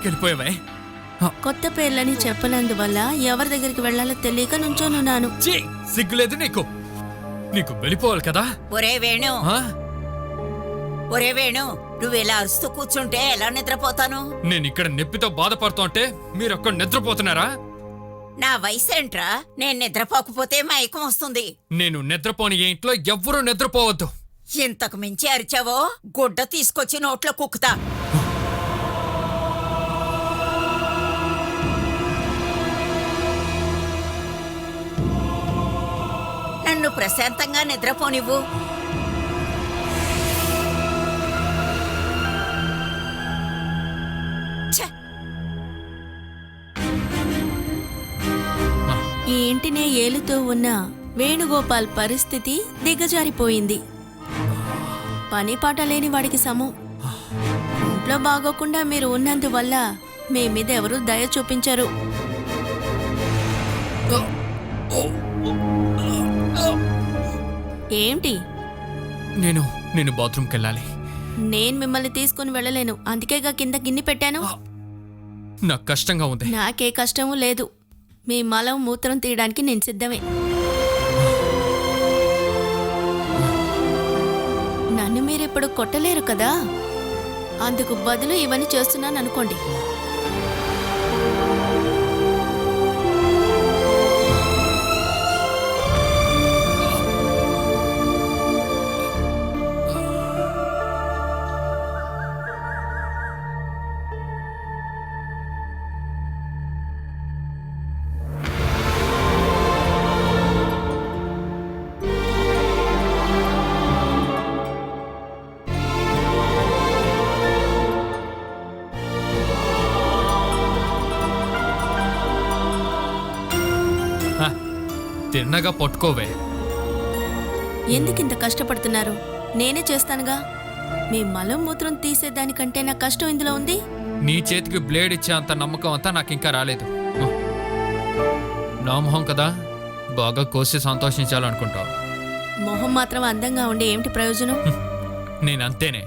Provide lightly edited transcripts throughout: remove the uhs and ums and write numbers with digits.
ఎక్కడికి వెళ్ళిపోయావే? కొత్త పేర్లని చెప్పనందువల్ల ఎవరి దగ్గరికి వెళ్ళాలో తెలియక నుంచోనున్నాను. సిగ్గులేదు నీకు? నీకు వెళ్ళిపోవాలి కదా. ఒరే వేణు, ఆ? ఒరే వేణు, నువ్వు ఇలా అరుస్తూ కూర్చుంటే ఎలా నిద్రపోతాను? నేను ఇక్కడ నొప్పితో బాధపడుతుంటే మీరు ఒక్క నిద్రపోతున్నారా? నా వయసేంట్రా? నేను నిద్రపోకపోతే మైకం వస్తుంది. నేను నిద్రపోని ఏ ఇంట్లో ఎవ్వరూ నిద్రపోవద్దు. ఇంతకు మించి అరిచావో గుడ్డ తీసుకొచ్చి నోట్లో కుక్కుతా. నన్ను ప్రశాంతంగా నిద్రపోనివ్వు. ఛ! ఈ ఇంటినే ఏలుతూ ఉన్న వేణుగోపాల్ పరిస్థితి దిగజారిపోయింది. పని పాట లేని వాడికి సమం. ఇంట్లో బాగోకుండా మీరు ఉన్నందువల్ల మీ మీద ఎవరూ దయ చూపించరు. ఏంటి? నేను బాత్రూమ్కి వెళ్ళాలి. నేను మిమ్మల్ని తీసుకుని వెళ్ళలేను. అందుకేగా కింద గిన్నె పెట్టాను. నాకు కష్టంగా ఉంది. నాకే కష్టమూ లేదు. మీ మలం మూత్రం తీయడానికి నేను సిద్ధమే. నన్ను మీరిప్పుడు కొట్టలేరు కదా, అందుకు బదులు ఇవన్నీ చేస్తున్నాను అనుకోండి. తిన్నగా పట్టుకోవే. ఎందుకింత కష్టపడుతున్నారు? నేనే చేస్తానుగా. మీ మలం మూత్రం తీసేదానికంటే నా కష్టం ఇందులో ఉంది. నీ చేతికి బ్లేడ్ ఇచ్చే అంత నమ్మకం అంతా నాకు ఇంకా రాలేదు. నా మొహం కదా, బాగా కోసి సంతోషించాలనుకుంటావు. మొహం మాత్రం అందంగా ఉండి ఏమిటి ప్రయోజనం? నేనంతేనే.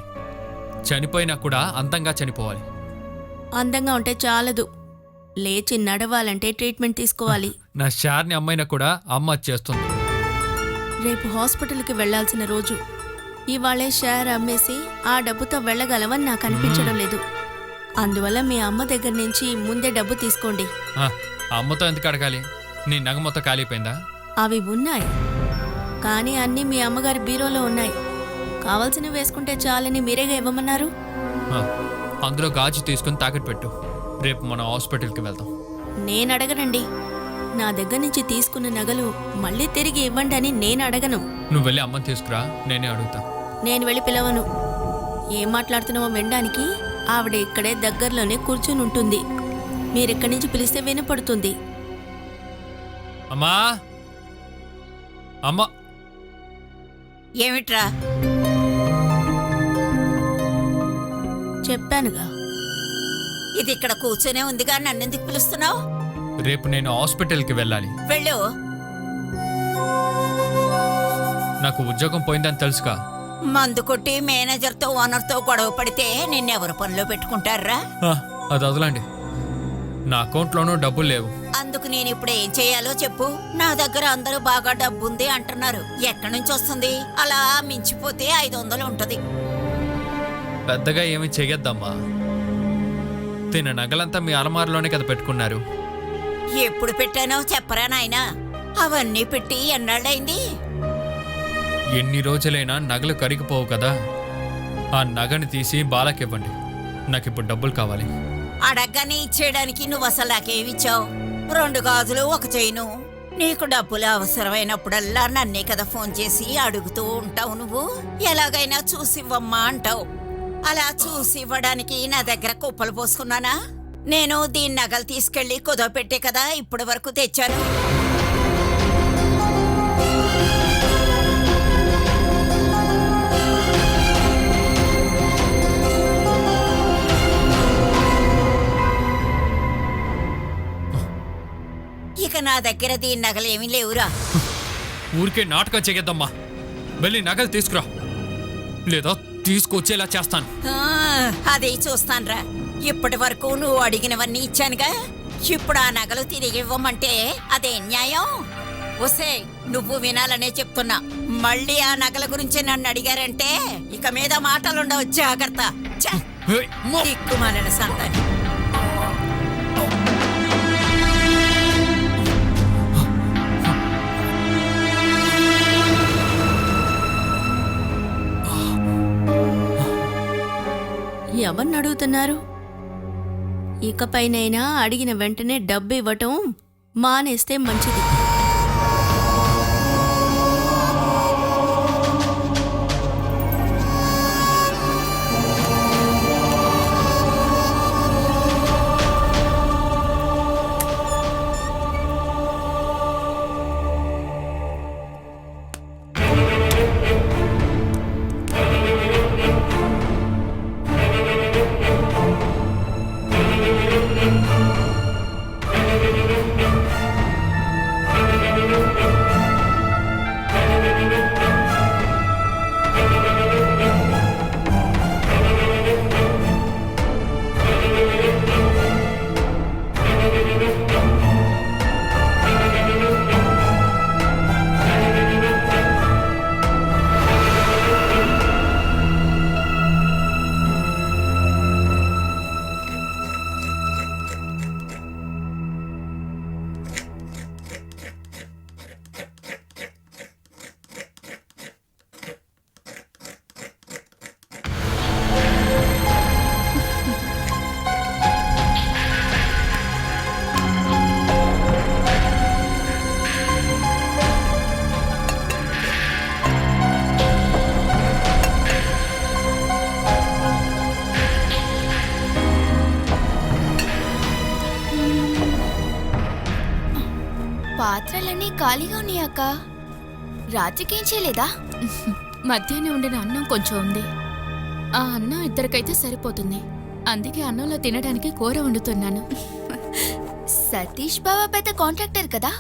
చనిపోయినా కూడా అందంగా చనిపోవాలి. అందంగా ఉంటే చాలదు, లేచి నడవాలంటే ట్రీట్మెంట్ తీసుకోవాలి. నా షార్ని అమ్మైనా కూడా అమ్మ చేస్తుంది. రేపు హాస్పిటల్కి వెళ్లాల్సిన రోజు. ఇవాళే షేర్ అమ్మేసి ఆ డబ్బుతో వెళ్ళగలవని నాకు అనిపించడం లేదు. అందువల్ల మీ అమ్మ దగ్గర నుంచి ముందే డబ్బు తీసుకోండి. అమ్మతో ఎందుకు అడగాలి? నీ నగ మొత్తం కాలిపోయిందా? అవి ఉన్నాయి, కానీ అన్నీ మీ అమ్మగారి బీరోలో ఉన్నాయి. కావాల్సినవి వేసుకుంటే చాలని మీరేగా ఇవ్వమన్నారు. అందులో గాజు తీసుకుని తాకట్టు పెట్టు. రేపు మనం హాస్పిటల్కి వెళ్దాం. నేను అడగనండి. నా దగ్గర నుంచి తీసుకున్న నగలు మళ్ళీ తిరిగి ఇవ్వండి అని నేను అడగను. నువ్వు వెళ్ళి అమ్మని తీసుకురా, నేనే అడుగుతా. నేను వెళ్ళి పిలవను. ఏం మాట్లాడుతున్నావో వినడానికి ఆవిడ ఇక్కడే దగ్గరలోనే కూర్చుని ఉంటుంది. మీరిక్కడి నుంచి పిలిస్తే వినపడుతుంది. అమ్మా, అమ్మా. ఏమిట్రా? చెప్పానుగా. ఇది ఇక్కడ కూర్చునే ఉందిగా, నన్నెందుకు పిలుస్తున్నావు? రేపు నేను హాస్పిటల్కి వెళ్ళాలి. వెళ్ళు. నాకు ఉద్యోగం పోయిందని తెలుసుగా. మందు కొట్టి మేనేజర్తో ఓనర్తో గొడవ పడితే నిన్నెవరు పనిలో పెట్టుకుంటారా? అది వదలండి. నా అకౌంట్లోనూ డబ్బులు లేవు. అందుకు నేను ఇప్పుడు ఏం చేయాలో చెప్పు. నా దగ్గర అందరూ బాగా డబ్బుంది అంటున్నారు. ఎక్కడి నుంచి వస్తుంది? అలా మించిపోతే 500 ఉంటది. పెద్దగా ఏమి చెయ్యొద్దమ్మా. తిన నగలంతా మీ అలమారులోనే కదా పెట్టుకున్నారు. ఎప్పుడు పెట్టానో చెప్పరా నాయనా? అవన్నీ పెట్టి ఎన్నాళ్ళైంది? ఎన్ని రోజులైనా నగలు కరిగిపోవు కదా. ఆ నగని తీసి బాలకివ్వండి. నాకిప్పుడు డబ్బులు కావాలి. అడగ్గానే ఇచ్చేయడానికి నువ్వు అసలు నాకేమిచ్చావు? 2 గాజులు, 1 చైను. నీకు డబ్బులు అవసరమైనప్పుడల్లా నన్నే కదా ఫోన్ చేసి అడుగుతూ ఉంటావు. నువ్వు ఎలాగైనా చూసివ్వమ్మా అంటావు. అలా చూసి ఇవ్వడానికి నా దగ్గర కుప్పలు పోసుకున్నానా? నేను దీని నగలు తీసుకెళ్లి కుదవపెట్టే కదా ఇప్పటి వరకు తెచ్చాను. ఇక నా దగ్గర దీని నగలేమీ లేవురా. ఊరికే నాటకం చెయ్యొద్దమ్మా. వెళ్ళి నగలు తీసుకురా, లేదా తీసుకొచ్చేలా చేస్తాను. అదే చూస్తాన్రా. ఇప్పటి వరకు నువ్వు అడిగినవన్నీ ఇచ్చానుగా, ఇప్పుడు ఆ నగలు తిరిగి ఇవ్వమంటే అదే న్యాయం? ఒసే, నువ్వు వినాలనే చెప్తున్నా. మళ్ళీ ఆ నగల గురించి నన్ను అడిగారంటే ఇక మీద మాటలుండవు, జాగ్రత్త. ఏయ్, మో! దిక్కుమాలిన సంతాని. ఎవరిని అడుగుతున్నారు? ఇకపైనైనా అడిగిన వెంటనే డబ్బు ఇవ్వటం మానేస్తే మంచిది. పాత్రలన్నీ ఖాళీగా ఉన్నాయి అక్క. రాత్రికేం చేయలేదా? మధ్యాహ్నం ఉండిన అన్నం కొంచెం ఉంది. ఆ అన్నం ఇద్దరికైతే సరిపోతుంది. అందుకే అన్నంలో తినడానికి కూర వండుతున్నాను. సతీష్ బావ పెద్ద కాంట్రాక్టర్ కదా,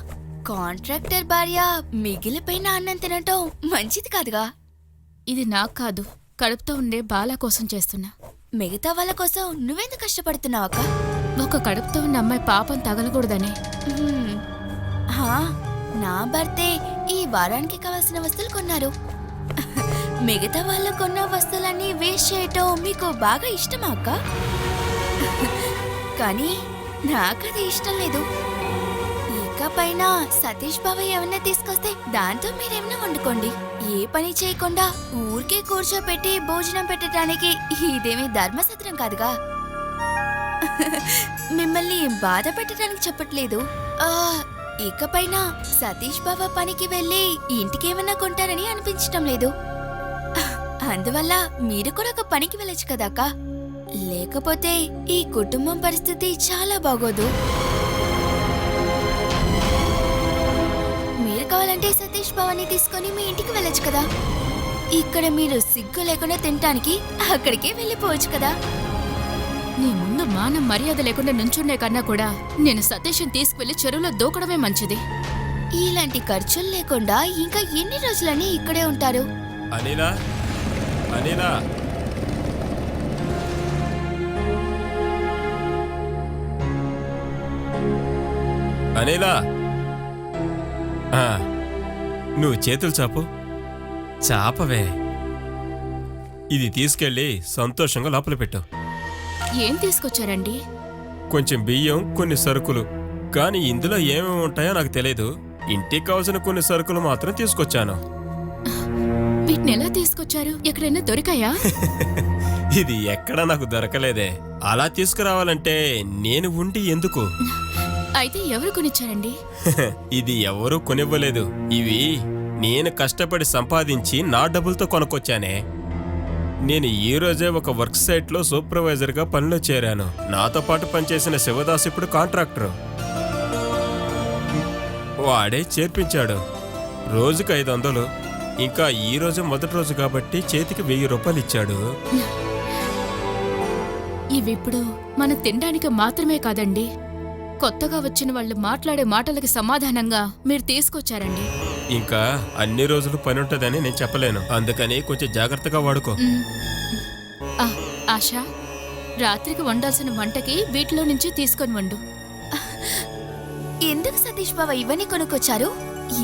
కాంట్రాక్టర్ భార్య మిగిలిపోయిన అన్నం తినటం మంచిది కాదుగా. ఇది నాకు కాదు, కడుపుతో ఉండే బాల కోసం చేస్తున్నా. మిగతా వాళ్ళ కోసం నువ్వెందుకు కష్టపడుతున్నావు అక్క? ఒక కడుపుతో ఉన్న అమ్మాయి పాపం తగలకూడదని. నా భర్తే ఈ వారానికి కావాల్సిన వస్తువులు కొన్నారు. మిగతా వాళ్ళు కొన్న వస్తువులన్నీ వేస్ట్ చేయటం మీకు బాగా ఇష్టమా అక్క? కానీ నాకది ఇష్టం లేదు. ఇకపైన సతీష్ బావ ఏమన్నా తీసుకొస్తే దాంతో మీరేమన్నా వండుకోండి. ఏ పని చేయకుండా ఊరికే కూర్చోపెట్టి భోజనం పెట్టడానికి ఇదేమీ ధర్మసత్రం కాదుగా. మిమ్మల్ని బాధ పెట్టడానికి చెప్పట్లేదు. ఇకపైన సతీష్ బావ పనికి వెళ్ళి ఇంటికేమన్నా కొంటారని అనిపించటం లేదు. అందువల్ల మీరు కూడా ఒక పనికి వెళ్ళొచ్చు కదాక. లేకపోతే ఈ కుటుంబం పరిస్థితి చాలా బాగోదు. మీరు కావాలంటే సతీష్ బావని తీసుకొని మీ ఇంటికి వెళ్ళొచ్చు కదా. ఇక్కడ మీరు సిగ్గు లేకుండా తినటానికి అక్కడికే వెళ్ళిపోవచ్చు కదా. నీ ముందు మానం మర్యాద లేకుండా నుంచుండే కన్నా కూడా నేను సతీష్ని తీసుకువెళ్లి చెరువులో దూకడమే మంచిది. ఇలాంటి ఖర్చులు లేకుండా ఇంకా ఎన్ని రోజులని ఇక్కడే ఉంటారు? అనిలా, అనిలా, అనిలా, నువ్వు చేతులు చాపు. చాపవే. ఇది తీసుకెళ్ళి సంతోషంగా లోపల పెట్టు. ఏం తీసుకొచ్చారండి? కొంచెం బియ్యం, కొన్ని సరుకులు. కానీ ఇందులో ఏమేమి ఉంటాయో నాకు తెలియదు. ఇంటికి కావాల్సిన కొన్ని సరుకులు మాత్రం తీసుకొచ్చాను. వీటిని ఎలా తీసుకొచ్చారు? ఎక్కడైనా దొరికాయా? ఇది ఎక్కడా నాకు దొరకలేదే. అలా తీసుకురావాలంటే నేను ఉండి ఎందుకు? అయితే ఎవరు కొనిచ్చారండి? ఇది ఎవరూ కొనివ్వలేదు. ఇవి నేను కష్టపడి సంపాదించి నా డబ్బులతో కొనుక్కొచ్చానే. నేను ఈ రోజే ఒక వర్క్ సైట్లో సూపర్వైజర్గా పనిలో చేరాను. నాతో పాటు పనిచేసిన శివదాస్ ఇప్పుడు కాంట్రాక్టర్. వాడే చేర్పించాడు. రోజుకు 500. ఇంకా ఈ రోజు మొదటి రోజు కాబట్టి చేతికి 1000 రూపాయలు ఇచ్చాడు. ఇవిప్పుడు మనం తినడానికి మాత్రమే కాదండి, కొత్తగా వచ్చిన వాళ్ళు మాట్లాడే మాటలకి సమాధానంగా మీరు తీసుకొచ్చారండి. ఇంకా అన్ని రోజులు పని ఉంటుందని నేను చెప్పలేను. అందుకని కొంచెం జాగ్రత్తగా వాడుకో. ఆ, ఆశా, రాత్రికి వండాల్సిన వంటకి వీటిలో నుంచి తీసుకొని వండు. ఎందుకు సతీష్ బావ ఇవన్నీ కొనుక్కొచ్చారు?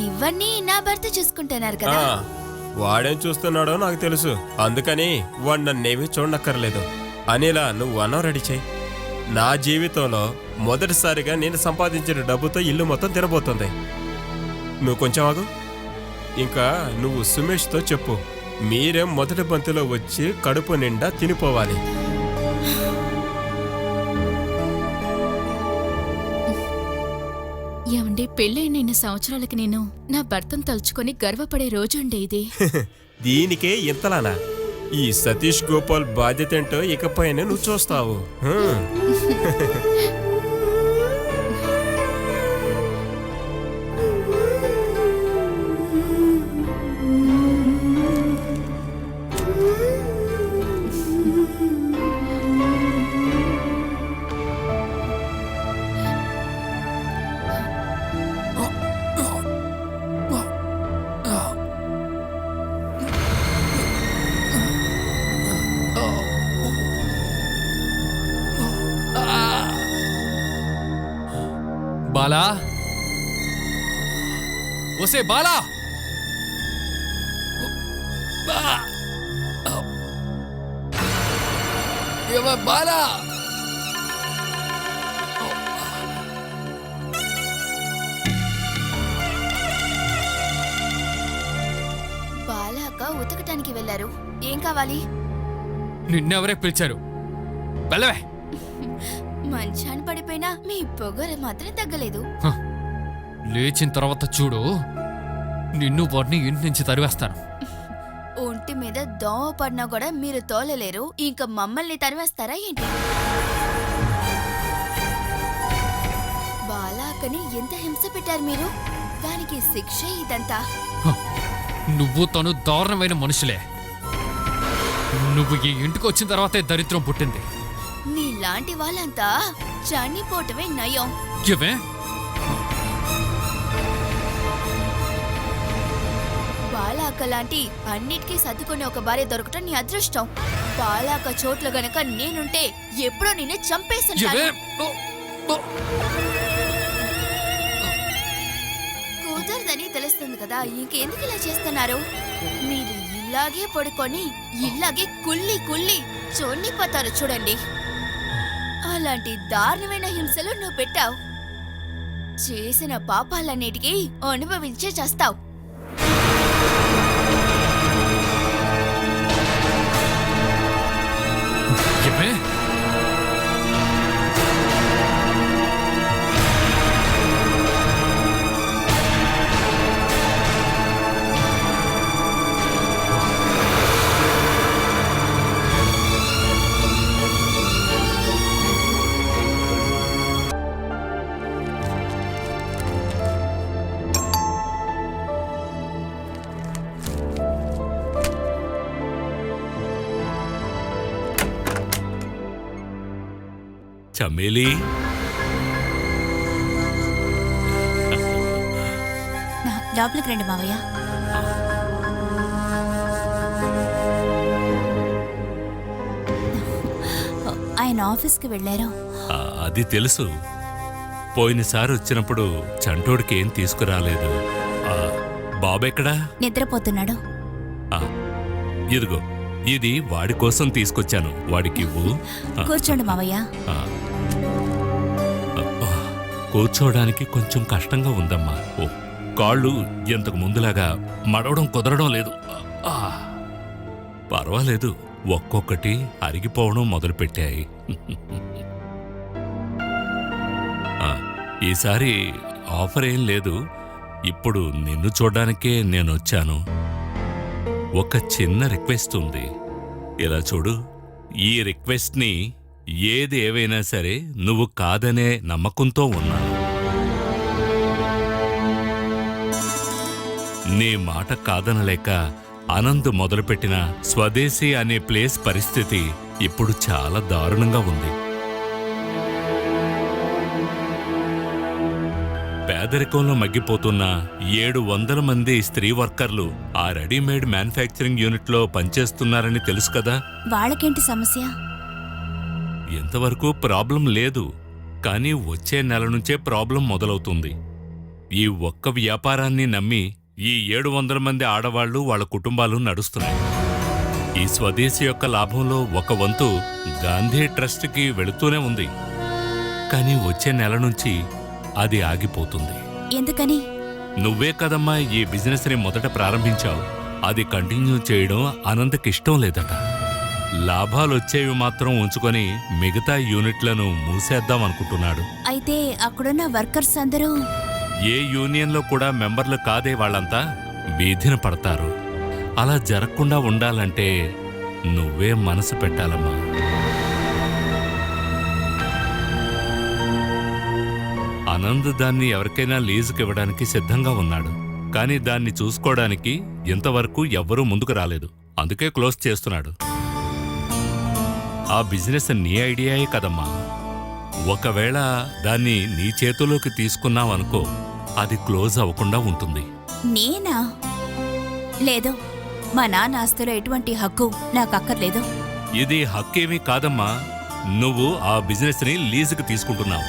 ఇవన్నీ నా భర్త చూసుకుంటున్నారు ఆ, కదా. వాడేం చూస్తున్నాడో నాకు తెలుసు. అందుకని వాడు నన్నేమీ చూడనక్కర్లేదు. అనిలా నువ్వు అన్నం రెడీ చేయి. నా జీవితంలో మొదటిసారిగా నేను సంపాదించిన డబ్బుతో ఇల్లు మొత్తం తినబోతుంది. నువ్వు కొంచెం ఆగు. ఇంకా నువ్వు సుమేష్తో చెప్పు, మీరేం మొదటి బంతిలో వచ్చి కడుపు నిండా తినిపోవాలి. ఏమండి, పెళ్ళైన ఇన్ని సంవత్సరాలకి నేను నా భర్తను తలుచుకొని గర్వపడే రోజు అండి ఇది. దీనికే ఇంతలానా? ఈ సతీష్ గోపాల్ బాధ్యత ఏంటో ఇకపైన నువ్వు చూస్తావు. బాలా, ఒసే బాలా, బాలా. బాలాక ఉతకటానికి వెళ్లారు. ఏం కావాలి? నిన్నెవరే పిలిచారు? వెళ్ళవే. మంచాన పడిపోయినా మీ పొగరు మాత్రం తగ్గలేదు. లేచిన తర్వాత చూడు, నిన్ను వాడిని ఇంటి నుంచి తరివేస్తాను. ఒంటి మీద దోమ పడినా కూడా మీరు తోలలేరు, ఇంకా మమ్మల్ని తరివేస్తారా ఏంటి? బాలాకని ఎంత హింస పెట్టారు మీరు? దానికి శిక్ష ఇదంతా. నువ్వు తను దారుణమైన మనుషులే. నువ్వు ఈ ఇంటికి వచ్చిన తర్వాతే దరిద్రం పుట్టింది. నీలాంటి వాళ్ళంతా చనిపోవటమే నయం. ఏవే? బాలాక లాంటి అన్నిటికీ సర్దుకునే ఒక భార్య దొరకటం నీ అదృష్టం. బాలాక చోట్ల గనక నేనుంటే ఎప్పుడో నిన్ను చంపేస్తుంటాను. ఏవే? కుదరదని తెలుస్తుంది కదా, ఇంకెందుకు ఇలా చేస్తున్నారు? మీరు ఇలాగే పడుకొని ఇలాగే కుళ్ళి కుళ్ళి చొన్నిపోతారు చూడండి. అలాంటి దారుణమైన హింసలు నువ్వు పెట్టావు. చేసిన పాపాలన్నిటికీ అనుభవించే చేస్తావు. ఏవే? చమేలి, లోపలికి రండి మావయ్య. ఆయన ఆఫీస్కి వెళ్ళారు. అది తెలుసు. పోయినసారి వచ్చినప్పుడు చంటోడికి ఏం తీసుకురాలేదు. బాబెక్కడా? నిద్రపోతున్నాడు. ఇదిగో, ఇది వాడి కోసం తీసుకొచ్చాను. వాడికి ఇవ్వు. కూర్చోండి మావయ్య. కూర్చోవడానికి కొంచెం కష్టంగా ఉందమ్మా. ఓ, కాళ్ళు ఎంతకు ముందులాగా మడవడం కుదరడం లేదు. పర్వాలేదు, ఒక్కొక్కటి అరిగిపోవడం మొదలుపెట్టాయి. ఈసారి ఆఫర్ ఏం లేదు. ఇప్పుడు నిన్ను చూడ్డానికే నేనొచ్చాను. ఒక చిన్న రిక్వెస్ట్ ఉంది. ఇలా చూడు, ఈ రిక్వెస్ట్ని ఏది ఏవైనా సరే నువ్వు కాదనే నమ్మకంతో ఉన్నాను. నీ మాట కాదనలేక ఆనంద్ మొదలుపెట్టిన స్వదేశీ అనే ప్లేస్ పరిస్థితి ఇప్పుడు చాలా దారుణంగా ఉంది. పేదరికంలో మగ్గిపోతున్న 700 మంది స్త్రీ వర్కర్లు ఆ రెడీమేడ్ మ్యానుఫ్యాక్చరింగ్ యూనిట్లో పనిచేస్తున్నారని తెలుసు కదా. వాళ్ళకేంటి సమస్య? ఎంతవరకు ప్రాబ్లం లేదు, కానీ వచ్చే నెల నుంచే ప్రాబ్లం మొదలవుతుంది. ఈ ఒక్క వ్యాపారాన్ని నమ్మి ఈ 700 మంది ఆడవాళ్లు వాళ్ళ కుటుంబాలు నడుస్తున్నాయి. ఈ స్వదేశీ యొక్క లాభంలో ఒక వంతు గాంధీ ట్రస్ట్కి వెళుతూనే ఉంది. కానీ వచ్చే నెల నుంచి అది ఆగిపోతుంది. ఎందుకని? నువ్వే కదమ్మా ఈ బిజినెస్ని మొదట ప్రారంభించావు. అది కంటిన్యూ చేయడం అనంతకి ఇష్టం లేదట. లాభాలొచ్చేవి మాత్రం ఉంచుకొని మిగతా యూనిట్లను మూసేద్దాం అనుకుంటున్నాడు. అయితే అక్కడున్న వర్కర్స్ అందరూ ఏ యూనియన్లో కూడా మెంబర్లు కాదే వాళ్ళంతా వీధిన పడతారు. అలా జరగకుండా ఉండాలంటే నువ్వే మనసు పెట్టాలమ్మా. ఆనంద్ దాన్ని ఎవరికైనా లీజుకి ఇవ్వడానికి సిద్ధంగా ఉన్నాడు. కానీ దాన్ని చూసుకోవడానికి ఇంతవరకు ఎవ్వరూ ముందుకు రాలేదు. అందుకే క్లోజ్ చేస్తున్నాడు. ఆ బిజినెస్ నీ ఐడియాయే కదమ్మా. ఒకవేళ దాన్ని నీ చేతిలోకి తీసుకున్నావనుకో, అది క్లోజ్ అవ్వకుండా ఉంటుంది. నేనా? లేదు, మా నాన్న ఆస్తిలో ఎటువంటి హక్కు నాకు అక్కర్లేదు. ఇది హక్కేమీ కాదమ్మా. నువ్వు ఆ బిజినెస్ని లీజుకి తీసుకుంటున్నావు.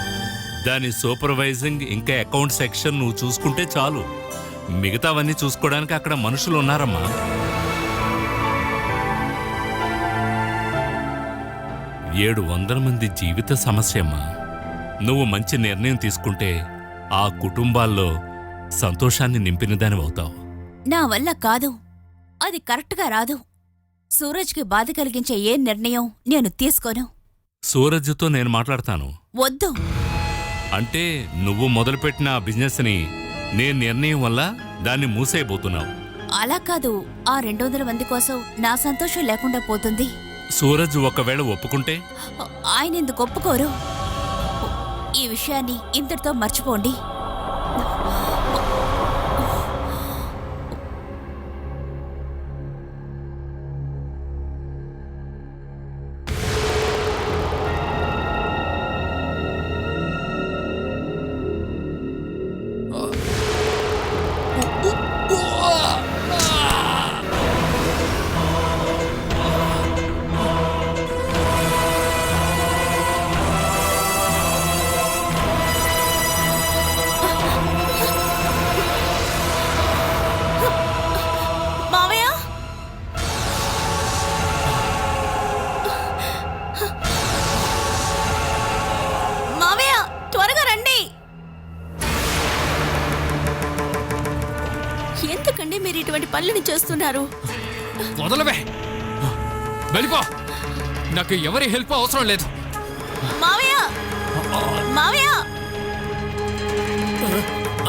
దాని సూపర్వైజింగ్ ఇంకా అకౌంట్ సెక్షన్ నువ్వు చూసుకుంటే చాలు. మిగతావన్నీ చూసుకోవడానికి అక్కడ మనుషులు ఉన్నారమ్మా. ఏడు 700 మంది జీవిత సమస్యమ్మా. నువ్వు మంచి నిర్ణయం తీసుకుంటే ఆ కుటుంబాల్లో సంతోషాన్ని నింపినదానివవుతావు. నా వల్ల కాదు, అది కరెక్ట్గా రాదు. సూరజ్కి బాధ కలిగించే ఏ నిర్ణయం నేను తీసుకోను. సూరజ్తో నేను మాట్లాడతాను. వద్దు. అంటే నువ్వు మొదలుపెట్టిన ఆ బిజినెస్ని నీ నిర్ణయం వల్ల దాన్ని మూసేయబోతున్నావు. అలా కాదు, ఆ 200 మంది కోసం నా సంతోషం లేకుండా పోతుంది. సూరజ్ ఒకవేళ ఒప్పుకుంటే? ఆయన ఎందుకు ఒప్పుకోరు? ఈ విషయాన్ని ఇంతటితో మర్చిపోండి. మావయ్య, మావయ్య, త్వరగా రండి. ఎందుకండి మీరు ఇటువంటి పనులని చేస్తున్నారు? వదలవే, వెళ్ళిపో. నాకు ఎవరి హెల్ప్ అవసరం లేదు. మావయ్య, మావయ్య,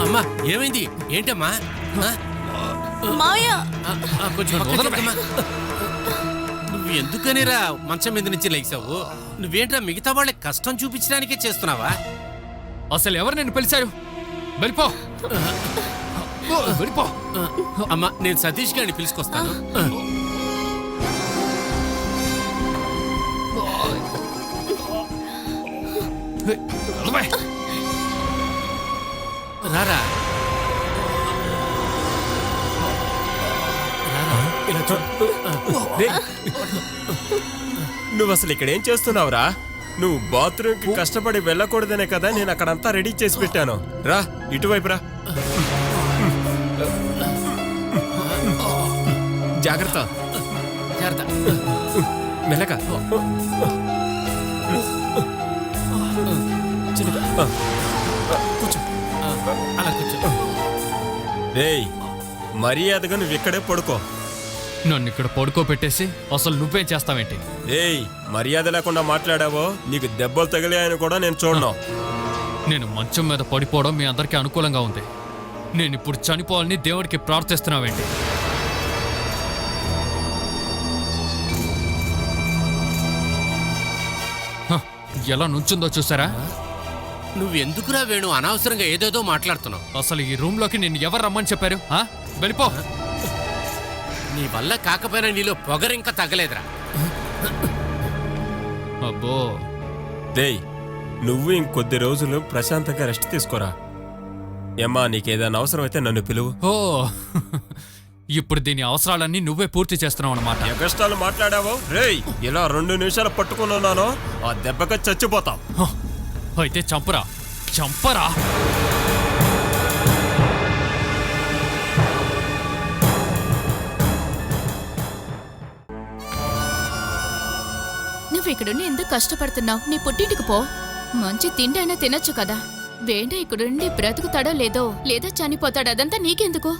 అమ్మా ఏమైంది? ఏంటమ్మా? మావయ్య, కొంచెం వదలమ్మా. నువ్వు ఎందుకనిరా మంచం మీద నుంచి లేచావు? నువ్వేంట్రా మిగతా వాళ్ళకి కష్టం చూపించడానికే చేస్తున్నావా? అసలు ఎవరు నిన్ను పిలిచారు? వెళ్ళిపో, వెళ్ళిపో. అమ్మా నేను సతీష్ గారిని పిలుచుకొస్తాను. వెళ్ళవే. రారా ఇలా చూడు. నువ్వు అసలు ఇక్కడేం చేస్తున్నావురా? నువ్వు బాత్రూమ్కి కష్టపడి వెళ్ళకూడదనే కదా నేను అక్కడంతా రెడీ చేసి పెట్టాను. రా ఇటువైపు రా. జాగ్రత్త, జాగ్రత్త. మెల్లగా. కూర్చో, అలా కూర్చో. రేయ్, మర్యాదగా నువ్వు ఇక్కడే పడుకో. నన్ను ఇక్కడ పడుకోబెట్టేసి అసలు నువ్వేం చేస్తావేంటి? ఏయ్, మర్యాద లేకుండా మాట్లాడావో నీకు దెబ్బలు తగిలాయని కూడా నేను చూడను. నేను మంచం మీద పడిపోవడం మీ అందరికీ అనుకూలంగా ఉంది. నేను ఇప్పుడు చనిపోవాలని దేవుడికి ప్రార్థిస్తున్నావేంటి? హ, ఎలా నుంచుందో చూసారా? నువ్వెందుకురా వేణు అనవసరంగా ఏదేదో మాట్లాడుతున్నావు? అసలు ఈ రూమ్లోకి నిన్ను ఎవరు రమ్మని చెప్పారు? ఆ? వెళ్ళిపో. నీ వల్ల కాకపోయినా నీలో పొగరింకా తగ్గలేదురా. అబ్బో, రేయ్, నువ్వు ఇంకొద్ది రోజులు ప్రశాంతంగా రెస్ట్ తీసుకోరా. ఏమ్మా నీకేదైనా అవసరమైతే నన్ను పిలువు. ఓ ఇప్పుడు దీని అవసరాలన్నీ నువ్వే పూర్తి చేస్తున్నావు అనమాట. ఎగస్టాలు మాట్లాడావో రేయ్, ఇలా 2 నిమిషాలు పట్టుకున్నానో ఆ దెబ్బకి చచ్చిపోతాం. అయితే చంపరా చంపరా. నువ్వు ఇక్కడుండి ఎందుకు కష్టపడుతున్నావు? నీ పుట్టింటికి పో. మంచి తిండి అయినా తినొచ్చు కదా. వేణ ఇక్కడుండి బ్రతుకుతాడో లేదో, లేదా చనిపోతాడో అదంతా నీకెందుకు?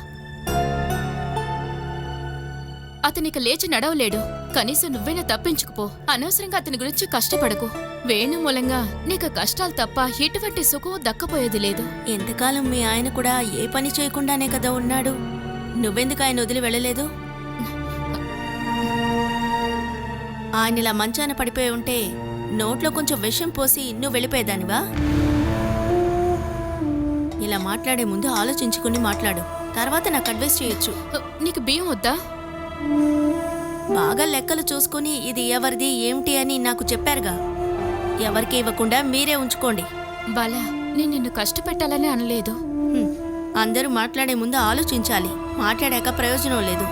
అతనికి లేచి నడవలేడు. కనీసం నువ్వైనా తప్పించుకుపో. అనవసరంగా అతని గురించి కష్టపడకు. వేణు మూలంగా నీకు కష్టాలు తప్ప ఎటువంటి సుఖం దక్కపోయేది లేదు. ఎంతకాలం మీ ఆయన కూడా ఏ పని చేయకుండానే కదా ఉన్నాడు. నువ్వెందుకు ఆయన వదిలి వెళ్ళలేదు? ఆయన ఇలా మంచాన పడిపోయి ఉంటే నోట్లో కొంచెం విషం పోసి నువ్వు వెళ్ళిపోయేదానివా? ఇలా మాట్లాడే ముందు ఆలోచించుకుని మాట్లాడు. తర్వాత నాకు అడ్వైస్ చేయొచ్చు. నీకు బియ్యం వద్దా? బాగా లెక్కలు చూసుకుని ఇది ఎవరిది ఏమిటి అని నాకు చెప్పారుగా. ఎవరికి ఇవ్వకుండా మీరే ఉంచుకోండి. బాలా, నేను నిన్ను కష్టపెట్టాలని అనలేదు. అందరూ మాట్లాడే ముందు ఆలోచించాలి. మాట్లాడాక ప్రయోజనం లేదు.